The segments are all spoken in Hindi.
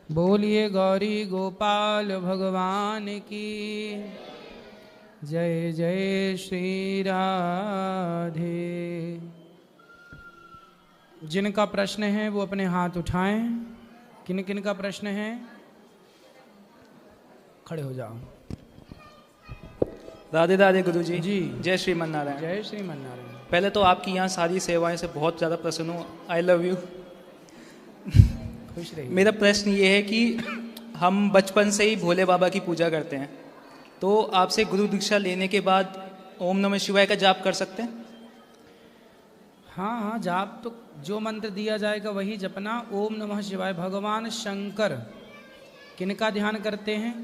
बोलिए गौरी गोपाल भगवान की जय जय श्री राधे। जिनका प्रश्न है वो अपने हाथ उठाएं। किन किन का प्रश्न है? खड़े हो जाओ। राधे राधे गुरुजी। जी जय श्रीमन नारायण। जय श्रीमन नारायण। पहले तो आपकी यहाँ सारी सेवाएं से बहुत ज़्यादा प्रसन्न हूँ। I love you. खुश रहिए। मेरा प्रश्न ये है कि हम बचपन से ही भोले बाबा की पूजा करते हैं, तो आपसे गुरु दीक्षा लेने के बाद ओम नमः शिवाय का जाप कर सकते हैं? हाँ हाँ, जाप तो जो मंत्र दिया जाएगा वही जपना। ओम नमः शिवाय। भगवान शंकर किनका ध्यान करते हैं?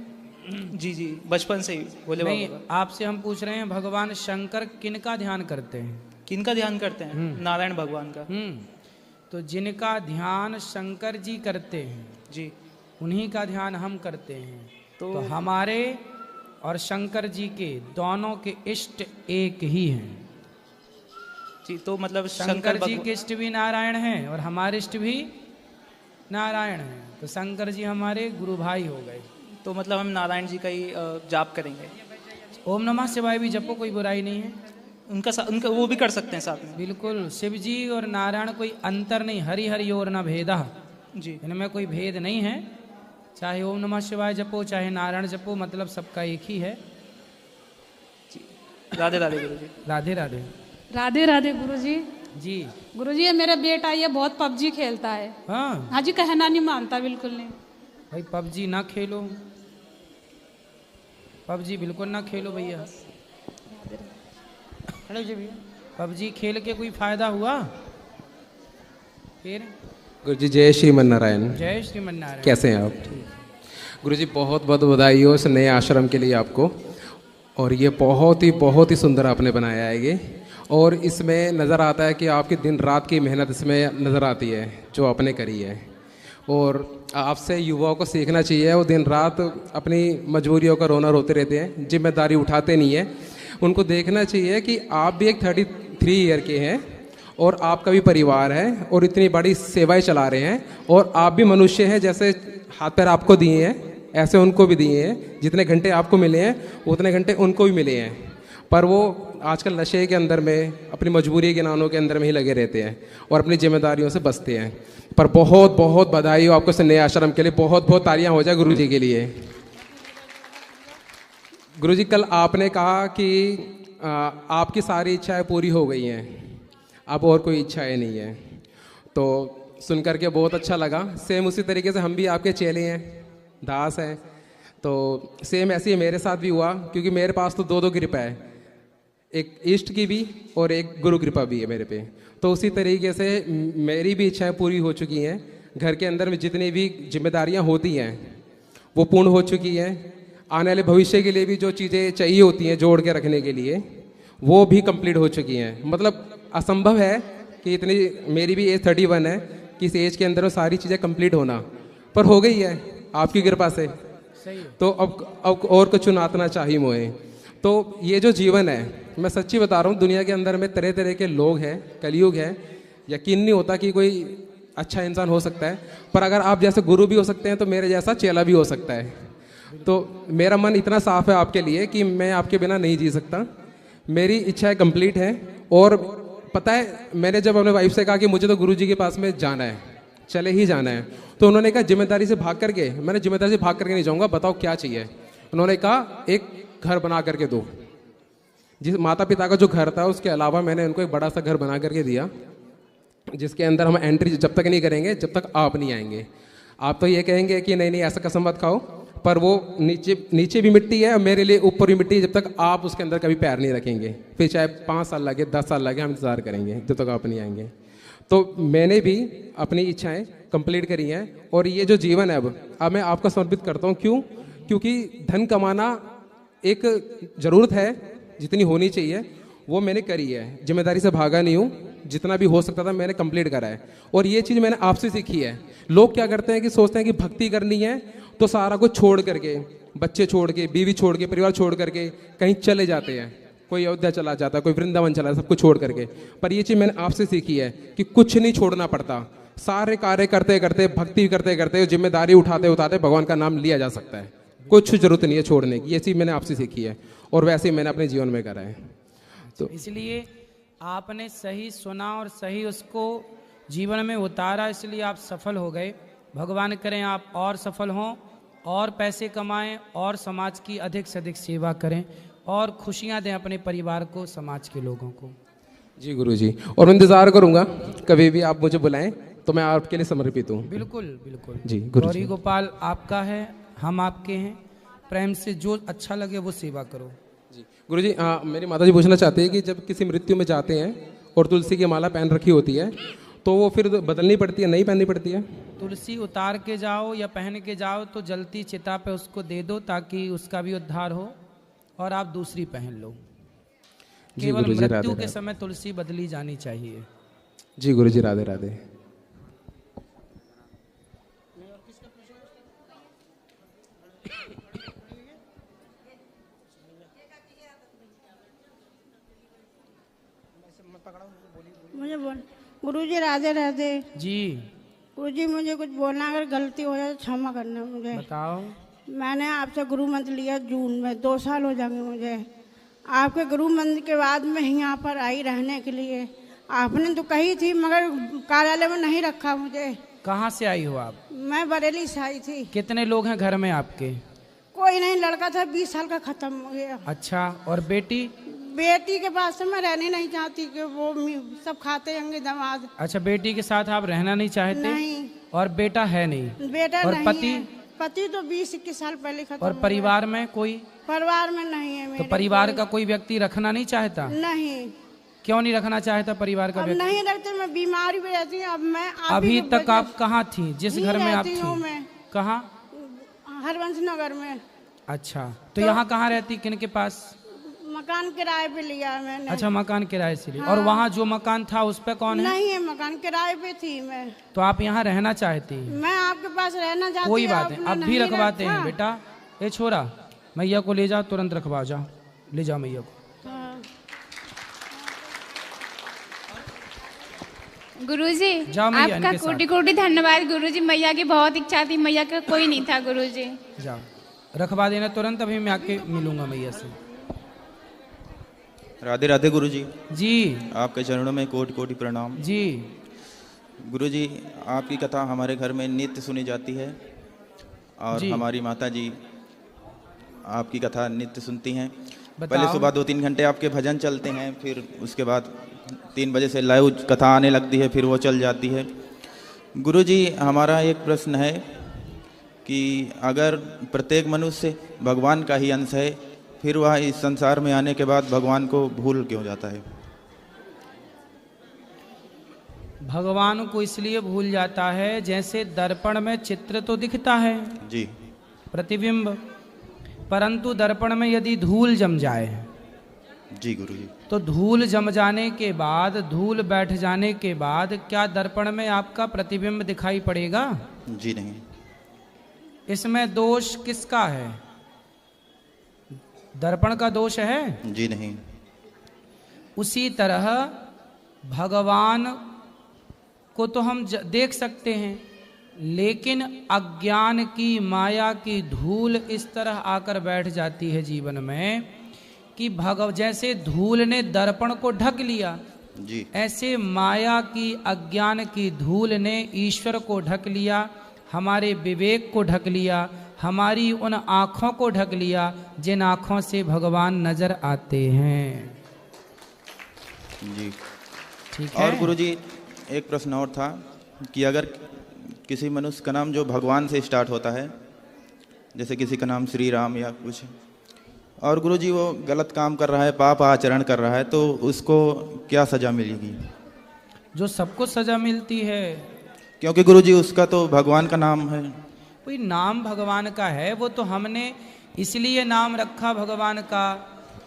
जी जी, बचपन से ही भोले नहीं, बाबा का। आपसे हम पूछ रहे हैं भगवान शंकर किनका ध्यान करते हैं? किनका ध्यान करते हैं? नारायण भगवान का। तो जिनका ध्यान शंकर जी करते हैं जी, उन्हीं का ध्यान हम करते हैं। तो तो हमारे और शंकर जी के दोनों के इष्ट एक ही हैं। जी, तो मतलब शंकर जी के इष्ट भी नारायण हैं और हमारे इष्ट भी नारायण हैं। तो शंकर जी हमारे गुरु भाई हो गए। तो मतलब हम नारायण जी का ही जाप करेंगे। ओम नमः शिवाय भी जपो, कोई बुराई नहीं है। उनका वो भी कर सकते हैं साथ में? बिल्कुल, शिव जी और नारायण कोई अंतर नहीं। हरि हरि और न भेदा। जी, इनमें कोई भेद नहीं है। चाहे ओम नमः शिवाय जपो चाहे नारायण जपो, मतलब सबका एक ही है। राधे राधे गुरुजी। राधे राधे। राधे राधे गुरुजी। जी गुरुजी, ये मेरा बेटा ये बहुत पबजी खेलता है। हाँ हाँ जी, कहना नहीं मानता बिल्कुल नहीं। भाई, पबजी ना खेलो, पबजी बिल्कुल ना खेलो भैया। पबजी खेल के कोई फायदा हुआ? फिर गुरुजी जय श्रीमन नारायण। जय श्रीमन नारायण। कैसे हैं आप? गुरुजी बहुत बहुत बधाई हो इस नए आश्रम के लिए आपको। और ये बहुत ही सुंदर आपने बनाया है ये। और इसमें नज़र आता है कि आपकी दिन रात की मेहनत इसमें नज़र आती है जो आपने करी है। और आपसे युवाओं को सीखना चाहिए। वो दिन रात अपनी मजबूरियों का रोना रोते रहते हैं, जिम्मेदारी उठाते नहीं हैं। उनको देखना चाहिए कि आप भी एक 33 ईयर के हैं और आपका भी परिवार है और इतनी बड़ी सेवाएं चला रहे हैं। और आप भी मनुष्य हैं, जैसे हाथ पैर आपको दिए हैं ऐसे उनको भी दिए हैं। जितने घंटे आपको मिले हैं उतने घंटे उनको भी मिले हैं। पर वो आजकल नशे के अंदर में, अपनी मजबूरी के नानों के अंदर में ही लगे रहते हैं और अपनी जिम्मेदारियों से बचते हैं। पर बहुत बहुत बधाई हो आपको इस नए आश्रम के लिए। बहुत बहुत तालियां हो जाए गुरु जी के लिए। गुरुजी, कल आपने कहा कि आपकी सारी इच्छाएं पूरी हो गई हैं, अब और कोई इच्छाएं नहीं है। तो सुनकर के बहुत अच्छा लगा। सेम उसी तरीके से हम भी आपके चेले हैं, दास हैं। तो सेम ऐसे ही मेरे साथ भी हुआ, क्योंकि मेरे पास तो दो कृपा है, एक इष्ट की भी और एक गुरु कृपा भी है मेरे पे। तो उसी तरीके से मेरी भी इच्छाएं पूरी हो चुकी हैं। घर के अंदर में जितनी भी जिम्मेदारियां होती हैं वो पूर्ण हो चुकी हैं। आने वाले भविष्य के लिए भी जो चीज़ें चाहिए होती हैं जोड़ के रखने के लिए, वो भी कंप्लीट हो चुकी हैं। मतलब असंभव है कि इतनी, मेरी भी एज 31 है, कि इस एज के अंदर वो सारी चीज़ें कंप्लीट होना, पर हो गई है आपकी कृपा से। तो अब और कुछ चुनातना चाहिए मुझे। तो ये जो जीवन है, मैं सच्ची बता रहा हूँ, दुनिया के अंदर में तरह तरह के लोग हैं, कलयुग है। यकीन नहीं होता कि कोई अच्छा इंसान हो सकता है, पर अगर आप जैसे गुरु भी हो सकते हैं तो मेरे जैसा चेला भी हो सकता है। तो मेरा मन इतना साफ है आपके लिए कि मैं आपके बिना नहीं जी सकता। मेरी इच्छाएं कंप्लीट है। और पता है, मैंने जब अपने वाइफ से कहा कि मुझे तो गुरुजी के पास में जाना है, चले ही जाना है, तो उन्होंने कहा जिम्मेदारी से भाग करके। मैंने जिम्मेदारी से भाग करके नहीं जाऊँगा, बताओ क्या चाहिए। उन्होंने कहा एक घर बना करके दो। जिस माता पिता का जो घर था उसके अलावा मैंने उनको एक बड़ा सा घर बना करके दिया, जिसके अंदर हम एंट्री जब तक नहीं करेंगे जब तक आप नहीं आएंगे। आप तो ये कहेंगे कि नहीं नहीं ऐसा कसम मत खाओ, पर वो नीचे भी मिट्टी है और मेरे लिए ऊपर भी मिट्टी है। जब तक आप उसके अंदर कभी पैर नहीं रखेंगे, फिर चाहे 5 साल लगे 10 साल लगे, हम इंतज़ार करेंगे जब तक आप नहीं आएंगे। तो मैंने भी अपनी इच्छाएं कंप्लीट करी हैं। और ये जो जीवन है अब मैं आपको समर्पित करता हूँ। क्यों? क्योंकि धन कमाना एक ज़रूरत है, जितनी होनी चाहिए वो मैंने करी है। जिम्मेदारी से भागा नहीं हूँ, जितना भी हो सकता था मैंने कंप्लीट करा है। और ये चीज़ मैंने आपसे सीखी है। लोग क्या करते हैं कि सोचते हैं कि भक्ति करनी है तो सारा कुछ छोड़ करके, बच्चे छोड़ के, बीवी छोड़ के, परिवार छोड़ करके कहीं चले जाते हैं। कोई अयोध्या चला जाता है, कोई वृंदावन चला, सब कुछ छोड़ करके। पर ये चीज़ मैंने आपसे सीखी है कि कुछ नहीं छोड़ना पड़ता, सारे कार्य करते करते, भक्ति करते करते, जिम्मेदारी उठाते उठाते भगवान का नाम लिया जा सकता है। कुछ जरूरत नहीं है छोड़ने की। ये चीज़ मैंने आपसे सीखी है और वैसे ही मैंने अपने जीवन में करा है। तो इसलिए आपने सही सुना और सही उसको जीवन में उतारा, इसलिए आप सफल हो गए। भगवान करें आप और सफल हों, और पैसे कमाएं, और समाज की अधिक से अधिक सेवा करें, और खुशियां दें अपने परिवार को, समाज के लोगों को। जी गुरुजी, और इंतज़ार करूंगा कभी भी आप मुझे बुलाएं तो मैं आपके लिए समर्पित हूँ। बिल्कुल बिल्कुल जी गुरुजी। गौरी गोपाल आपका है, हम आपके हैं। प्रेम से जो अच्छा लगे वो सेवा करो। जी गुरुजी, मेरी माता जी पूछना चाहती है कि जब किसी मृत्यु में जाते हैं और तुलसी की माला पहन रखी होती है तो वो फिर बदलनी पड़ती है, नहीं पहननी पड़ती है? तुलसी उतार के जाओ या पहन के जाओ तो जलती चिता पे उसको दे दो, ताकि उसका भी उद्धार हो, और आप दूसरी पहन लो। केवल गुरुजी, मृत्यु राधे के राधे। समय तुलसी बदली जानी चाहिए। जी गुरुजी, राधे राधे। मुझे बोल गुरुजी राधे राधे। जी गुरुजी मुझे कुछ बोलना, अगर गलती हो जाए तो क्षमा करना मुझे। बताओ। मैंने आपसे गुरु मंत्र लिया जून में, 2 साल हो जाएंगे मुझे। आपके गुरु मंत्र के बाद मैं यहाँ पर आई रहने के लिए। आपने तो कही थी मगर कार्यालय में नहीं रखा मुझे। कहाँ से आई हो आप? मैं बरेली से आई थी। कितने लोग हैं घर में आपके? कोई नहीं, लड़का था 20 साल का, खत्म हो गया। अच्छा, और बेटी? बेटी के पास से मैं रहने नहीं चाहती कि वो सब खाते होंगे दामाद। अच्छा, बेटी के साथ आप रहना नहीं चाहते? नहीं। और बेटा है नहीं? बेटा और नहीं पति? है। पति तो 20-21 साल पहले खत्म और हो परिवार में कोई? गया। परिवार में नहीं है मेरे। तो परिवार का कोई व्यक्ति रखना नहीं चाहता? नहीं। क्यों नहीं रखना चाहता परिवार का अब व्यक्ति? नहीं रखते, मैं बीमारी भी रहती हूँ। अब मैं आप अभी ही के तक वजह आप कहाँ थी जिस नहीं घर में आप रहती हूँ थी? मैं। कहाँ? हरवंश नगर में। अच्छा, तो यहाँ कहाँ रहती, किन के पास? मकान किराए पे लिया है मैंने। अच्छा, मकान किराए से लिया। और वहाँ जो मकान था उस पे कौन है? नहीं है, मकान किराए पे थी मैं। तो आप यहाँ रहना चाहती? मैं आपके पास रहना चाहती। कोई बात नहीं, अब भी नहीं रखवाते हैं रखा। बेटा। ए छोरा, मैया को ले जाओ, तुरंत रखवा जाओ, ले जाओ मैया को। हाँ। गुरुजी जाओ मैया आपका इनके साथ। कोटि कोटि धन्यवाद गुरुजी। मैया की बहुत इच्छा थी, मैया का कोई नहीं था गुरुजी। जाओ रखवा देना तुरंत, अभी मैं आके मिलूंगा मैया से। राधे राधे गुरुजी। जी आपके चरणों में कोटि कोटि प्रणाम। जी। गुरुजी, आपकी कथा हमारे घर में नित्य सुनी जाती है और जी। हमारी माता जी आपकी कथा नित्य सुनती हैं। बताओ। पहले सुबह 2-3 घंटे आपके भजन चलते हैं, फिर उसके बाद 3 बजे से लाइव कथा आने लगती है, फिर वो चल जाती है। गुरुजी, हमारा एक प्रश्न है कि अगर प्रत्येक मनुष्य भगवान का ही अंश है, फिर वह इस संसार में आने के बाद भगवान को भूल क्यों जाता है? भगवान को इसलिए भूल जाता है, जैसे दर्पण में चित्र तो दिखता है जी। प्रतिबिंब, परंतु दर्पण में यदि धूल जम जाए, जी गुरुजी। तो धूल जम जाने के बाद, धूल बैठ जाने के बाद क्या दर्पण में आपका प्रतिबिंब दिखाई पड़ेगा? जी नहीं। इसमें दोष किसका है? दर्पण का दोष है? जी नहीं। उसी तरह भगवान को तो हम देख सकते हैं, लेकिन अज्ञान की, माया की धूल इस तरह आकर बैठ जाती है जीवन में कि जैसे धूल ने दर्पण को ढक लिया, जी। ऐसे माया की, अज्ञान की धूल ने ईश्वर को ढक लिया, हमारे विवेक को ढक लिया, हमारी उन आँखों को ढक लिया जिन आँखों से भगवान नजर आते हैं। जी ठीक है। और गुरुजी, एक प्रश्न और था कि अगर किसी मनुष्य का नाम जो भगवान से स्टार्ट होता है, जैसे किसी का नाम श्री राम या कुछ, और गुरुजी वो गलत काम कर रहा है, पाप आचरण कर रहा है, तो उसको क्या सजा मिलेगी? जो सबको सजा मिलती है, क्योंकि गुरुजी उसका तो भगवान का नाम है। कोई नाम भगवान का है, वो तो हमने इसलिए नाम रखा भगवान का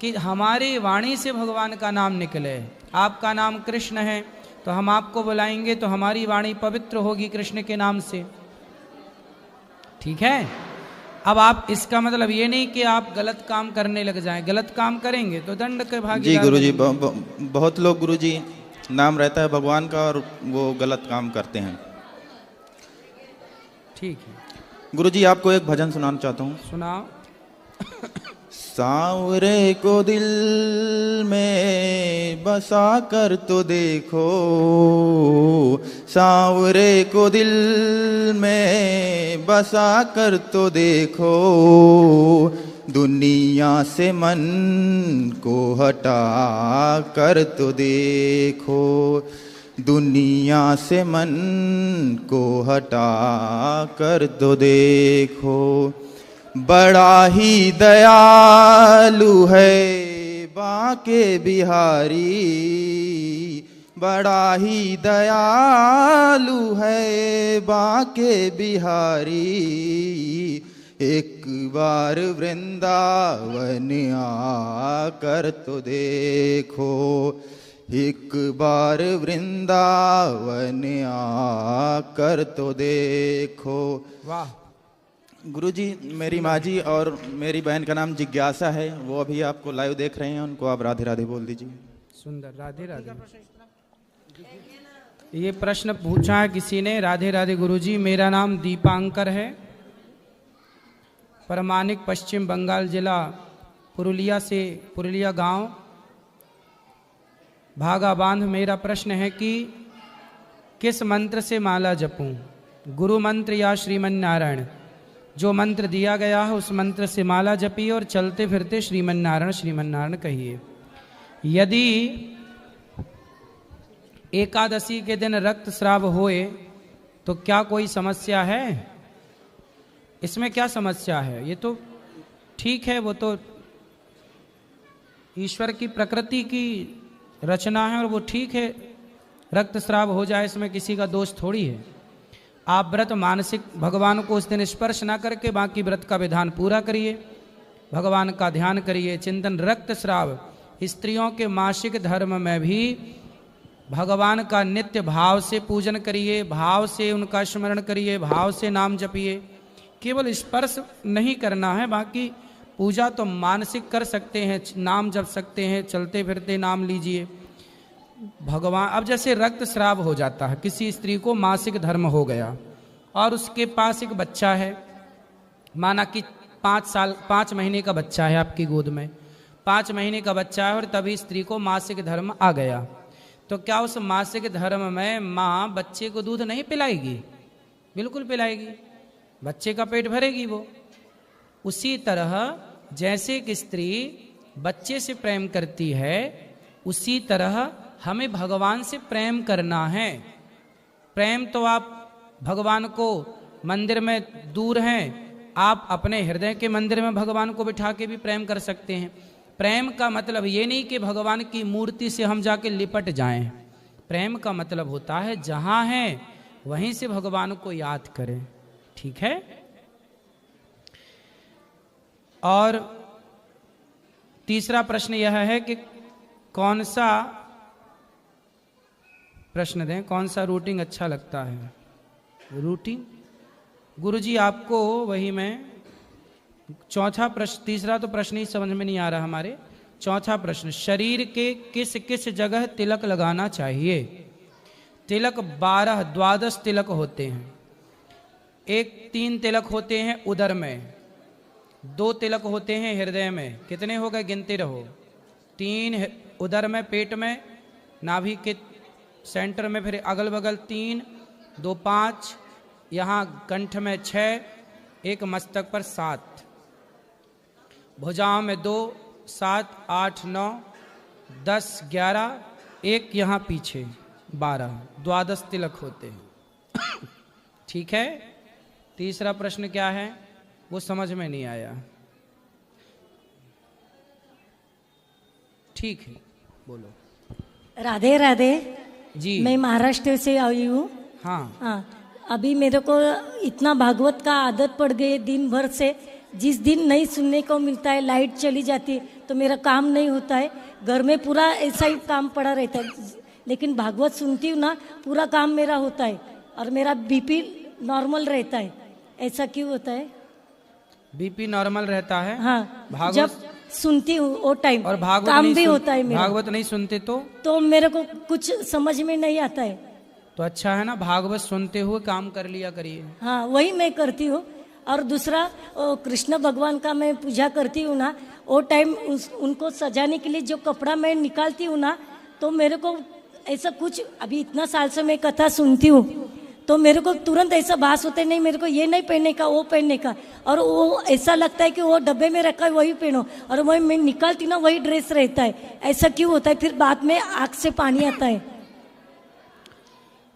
कि हमारी वाणी से भगवान का नाम निकले। आपका नाम कृष्ण है, तो हम आपको बुलाएंगे तो हमारी वाणी पवित्र होगी कृष्ण के नाम से। ठीक है। अब आप, इसका मतलब ये नहीं कि आप गलत काम करने लग जाएं। गलत काम करेंगे तो दंड के भागीदार। जी गुरुजी, बहुत लोग गुरुजी नाम रहता है भगवान का और वो गलत काम करते हैं। ठीक है, गुरुजी आपको एक भजन सुनाना चाहता हूँ। सुनाओ। सांवरे को दिल में बसा कर तो देखो, सांवरे को दिल में बसा कर तो देखो, दुनिया से मन को हटा कर तो देखो, दुनिया से मन को हटा कर तो देखो। बड़ा ही दयालु है बांके बिहारी, बड़ा ही दयालु है बांके बिहारी, एक बार वृंदावन आकर तो देखो, एक बार वृंदावन आकर तो देखो। वाह। गुरुजी, मेरी माँ जी और मेरी बहन का नाम जिज्ञासा है, वो अभी आपको लाइव देख रहे हैं, उनको आप राधे राधे बोल दीजिए। सुंदर, राधे राधे। ये प्रश्न पूछा है किसी ने, राधे राधे गुरुजी, मेरा नाम दीपांकर है, परमानिक पश्चिम बंगाल जिला पुरुलिया गांव भागा बांध। मेरा प्रश्न है कि किस मंत्र से माला जपूं, गुरु मंत्र या श्रीमन नारायण? जो मंत्र दिया गया है उस मंत्र से माला जपिए और चलते फिरते श्रीमन नारायण कहिए। यदि एकादशी के दिन रक्तस्राव होए तो क्या कोई समस्या है? इसमें क्या समस्या है? ये तो ठीक है, वो तो ईश्वर की प्रकृति की रचना है और वो ठीक है, रक्तस्राव हो जाए इसमें किसी का दोष थोड़ी है। आप व्रत मानसिक भगवान को उस दिन स्पर्श ना करके बाकी व्रत का विधान पूरा करिए, भगवान का ध्यान करिए, चिंतन। रक्तस्राव स्त्रियों के मासिक धर्म में भी भगवान का नित्य भाव से पूजन करिए, भाव से उनका स्मरण करिए, भाव से नाम जपिए। केवल स्पर्श नहीं करना है, बाकी पूजा तो मानसिक कर सकते हैं, नाम जप सकते हैं, चलते फिरते नाम लीजिए भगवान। अब जैसे रक्तस्राव हो जाता है, किसी स्त्री को मासिक धर्म हो गया और उसके पास एक बच्चा है, माना कि 5 महीने का बच्चा है आपकी गोद में, 5 महीने का बच्चा है और तभी स्त्री को मासिक धर्म आ गया, तो क्या उस मासिक धर्म में माँ बच्चे को दूध नहीं पिलाएगी? बिल्कुल पिलाएगी, बच्चे का पेट भरेगी वो। उसी तरह जैसे कि स्त्री बच्चे से प्रेम करती है, उसी तरह हमें भगवान से प्रेम करना है। प्रेम तो आप भगवान को मंदिर में दूर हैं, आप अपने हृदय के मंदिर में भगवान को बिठा के भी प्रेम कर सकते हैं। प्रेम का मतलब ये नहीं कि भगवान की मूर्ति से हम जाके लिपट जाएं। प्रेम का मतलब होता है जहां हैं वहीं से भगवान को याद करें, ठीक है? और तीसरा प्रश्न यह है कि कौन सा प्रश्न दें, कौन सा रूटीन अच्छा लगता है? रूटीन गुरुजी आपको वही मैं चौथा प्रश्न, तीसरा तो प्रश्न ही समझ में नहीं आ रहा हमारे। चौथा प्रश्न, शरीर के किस किस जगह तिलक लगाना चाहिए? तिलक 12 तिलक होते हैं। 3 तिलक होते हैं उदर में, 2 तिलक होते हैं हृदय में। कितने हो गए? गिनते रहो। 3 उदर में, पेट में, नाभि के सेंटर में, फिर अगल बगल 3, 2 5, यहाँ कंठ में 6, एक मस्तक पर 7, भुजाओं में 2, 7, 8, 9, 10, 11, एक यहाँ पीछे 12 तिलक होते हैं, ठीक है? तीसरा प्रश्न क्या है वो समझ में नहीं आया। ठीक है, बोलो। राधे राधे जी, मैं महाराष्ट्र से आई हूँ। हाँ, अभी मेरे को इतना भागवत का आदत पड़ गई दिन भर से। जिस दिन नहीं सुनने को मिलता है, लाइट चली जाती है तो मेरा काम नहीं होता है, घर में पूरा ऐसा ही काम पड़ा रहता है। लेकिन भागवत सुनती हूँ ना, पूरा काम मेरा होता है और मेरा बीपी नॉर्मल रहता है। ऐसा क्यों होता है? बीपी नॉर्मल रहता है? हाँ, जब सुनती हूँ वो टाइम और भागवत काम भी होता है मेरा। भागवत नहीं सुनते तो मेरे को कुछ समझ में नहीं आता है। तो अच्छा है ना, भागवत सुनते हुए काम कर लिया करिए। हाँ वही मैं करती हूँ। और दूसरा कृष्ण भगवान का मैं पूजा करती हूँ ना, वो टाइम उनको सजाने के लिए जो कपड़ा मैं निकालती हूँ ना, तो मेरे को ऐसा कुछ, अभी इतना साल से मैं कथा सुनती हूँ, तो मेरे को तुरंत ऐसा भास होता है, नहीं मेरे को ये नहीं पहनने का, वो पहनने का, और वो ऐसा लगता है कि वो डब्बे में रखा है वही पहनो, और वही मैं निकालती ना वही ड्रेस रहता है। ऐसा क्यों होता है? फिर बाद में आँख से पानी आता है।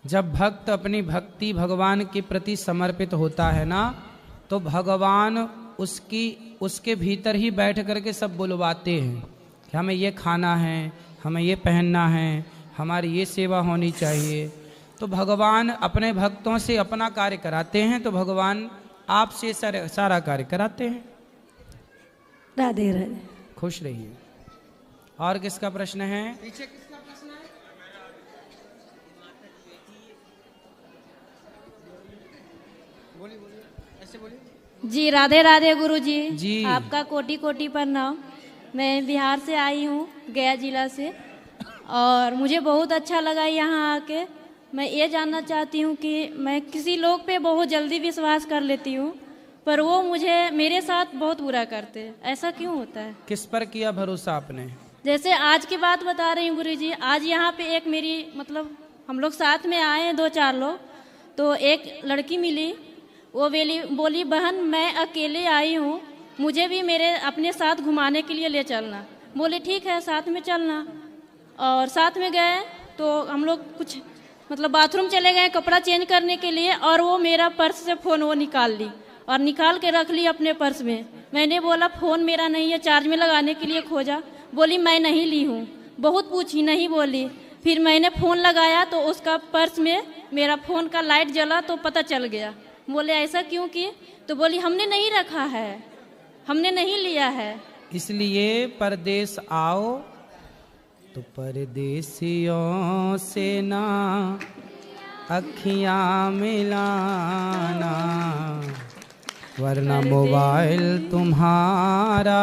जब भक्त अपनी भक्ति भगवान के प्रति समर्पित होता है ना, तो भगवान उसके भीतर ही बैठ करके सब बुलवाते हैं कि हमें ये खाना है, हमें ये पहनना है, हमारी ये सेवा होनी चाहिए। तो भगवान अपने भक्तों से अपना कार्य कराते हैं, तो भगवान आपसे सारा कार्य कराते हैं। राधे राधे। खुश रहिए। और किसका प्रश्न है? जी राधे राधे गुरुजी। जी आपका कोटि कोटि प्रणाम। मैं बिहार से आई हूँ, गया जिला से, और मुझे बहुत अच्छा लगा यहाँ आके। मैं ये जानना चाहती हूँ कि मैं किसी लोग पे बहुत जल्दी विश्वास कर लेती हूँ, पर वो मेरे साथ बहुत बुरा करते हैं, ऐसा क्यों होता है? किस पर किया भरोसा आपने? जैसे आज की बात बता रही हूँ गुरुजी। आज यहाँ पे एक मेरी मतलब हम लोग साथ में आए हैं 2-4 लोग, तो एक लड़की मिली, वो बोली बहन मैं अकेले आई हूँ, मुझे भी मेरे अपने साथ घुमाने के लिए ले चलना। बोले ठीक है साथ में चलना, और साथ में गए तो हम लोग कुछ मतलब बाथरूम चले गए कपड़ा चेंज करने के लिए, और वो मेरा पर्स से फ़ोन वो निकाल ली और निकाल के रख ली अपने पर्स में। मैंने बोला फ़ोन मेरा नहीं है, चार्ज में लगाने के लिए खोजा। बोली मैं नहीं ली हूँ। बहुत पूछी, नहीं बोली। फिर मैंने फ़ोन लगाया तो उसका पर्स में मेरा फ़ोन का लाइट जला तो पता चल गया। बोले ऐसा क्यों किए? तो बोली हमने नहीं रखा है, हमने नहीं लिया है। इसलिए परदेश आओ तो परदेसियों से ना अखियां मिलाना, वरना मोबाइल तुम्हारा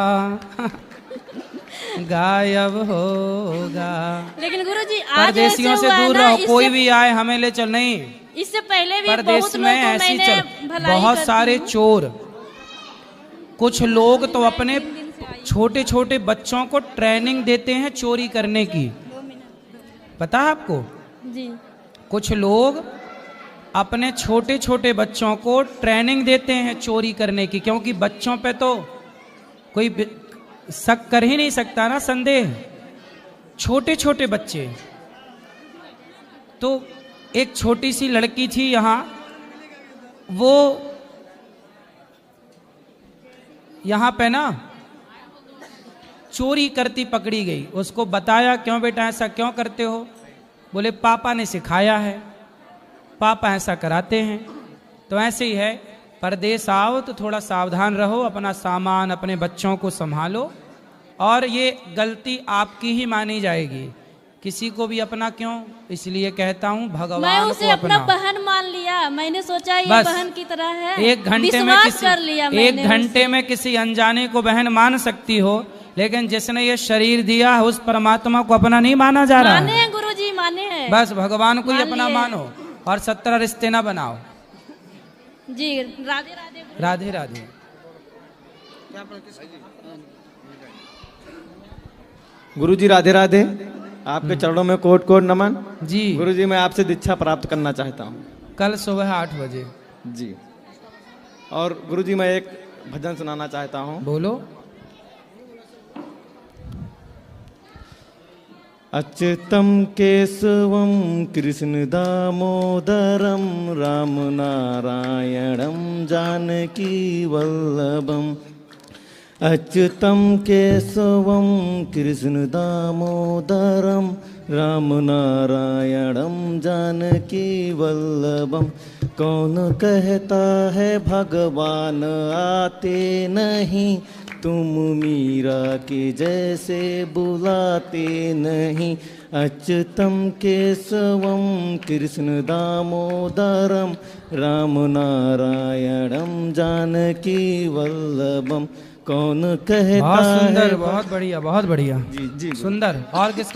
गायब होगा। लेकिन गुरुजी आज परदेसियों से दूर रहो, कोई भी आए हमें ले चल। नहीं, इससे पहले भी परदेश बहुत में ऐसी बहुत सारे चोर, कुछ लोग तो अपने छोटे छोटे बच्चों को ट्रेनिंग देते हैं चोरी करने की। पता है आपको? जी। कुछ लोग अपने छोटे छोटे बच्चों को ट्रेनिंग देते हैं चोरी करने की, क्योंकि बच्चों पे तो कोई शक कर ही नहीं सकता ना, संदेह। छोटे छोटे बच्चे। तो एक छोटी सी लड़की थी यहाँ, वो यहाँ पे ना चोरी करती पकड़ी गई। उसको बताया क्यों बेटा ऐसा क्यों करते हो? बोले पापा ने सिखाया है, पापा ऐसा कराते हैं। तो ऐसे ही है, परदेश आओ तो थोड़ा सावधान रहो, अपना सामान अपने बच्चों को संभालो, और ये गलती आपकी ही मानी जाएगी, किसी को भी अपना क्यों। इसलिए कहता हूँ भगवान मैं उसे को अपना अपना बहन मान लिया। मैंने सोचा ये बस बहन की तरह है, एक घंटे में किसी कर लिया मैंने एक घंटे में किसी अनजाने को बहन मान सकती हो, लेकिन जिसने ये शरीर दिया है उस परमात्मा को अपना नहीं माना जा रहा माने है। हैं गुरुजी, माने हैं। बस भगवान को ही मान अपना लिए। मानो, और 17 रिश्ते ना बनाओ। जी राधे राधे। राधे राधे। गुरुजी राधे राधे। आपके चरणों में कोट कोट नमन। जी गुरुजी, मैं आपसे दीक्षा प्राप्त करना चाहता हूँ। कल सुबह 8 बजे। जी। और गुरुजी, मैं एक भजन सुनाना चाहता हूँ। बोलो। अच्युतम केशवम कृष्ण दामोदरम राम नारायणम जानकी वल्लभम। अच्युतम केशवम कृष्ण दामोदरम राम नारायणम जानकी वल्लभम। कौन कहता है भगवान आते नहीं, तुम मीरा के जैसे बुलाते नहीं। अच्युतम केशवम कृष्ण दामोदरम राम नारायणम जानकी वल्लभम। कौन कहता बहुत सुंदर, है बहुत बढ़िया, बहुत बढ़िया। जी जी सुंदर। और किसका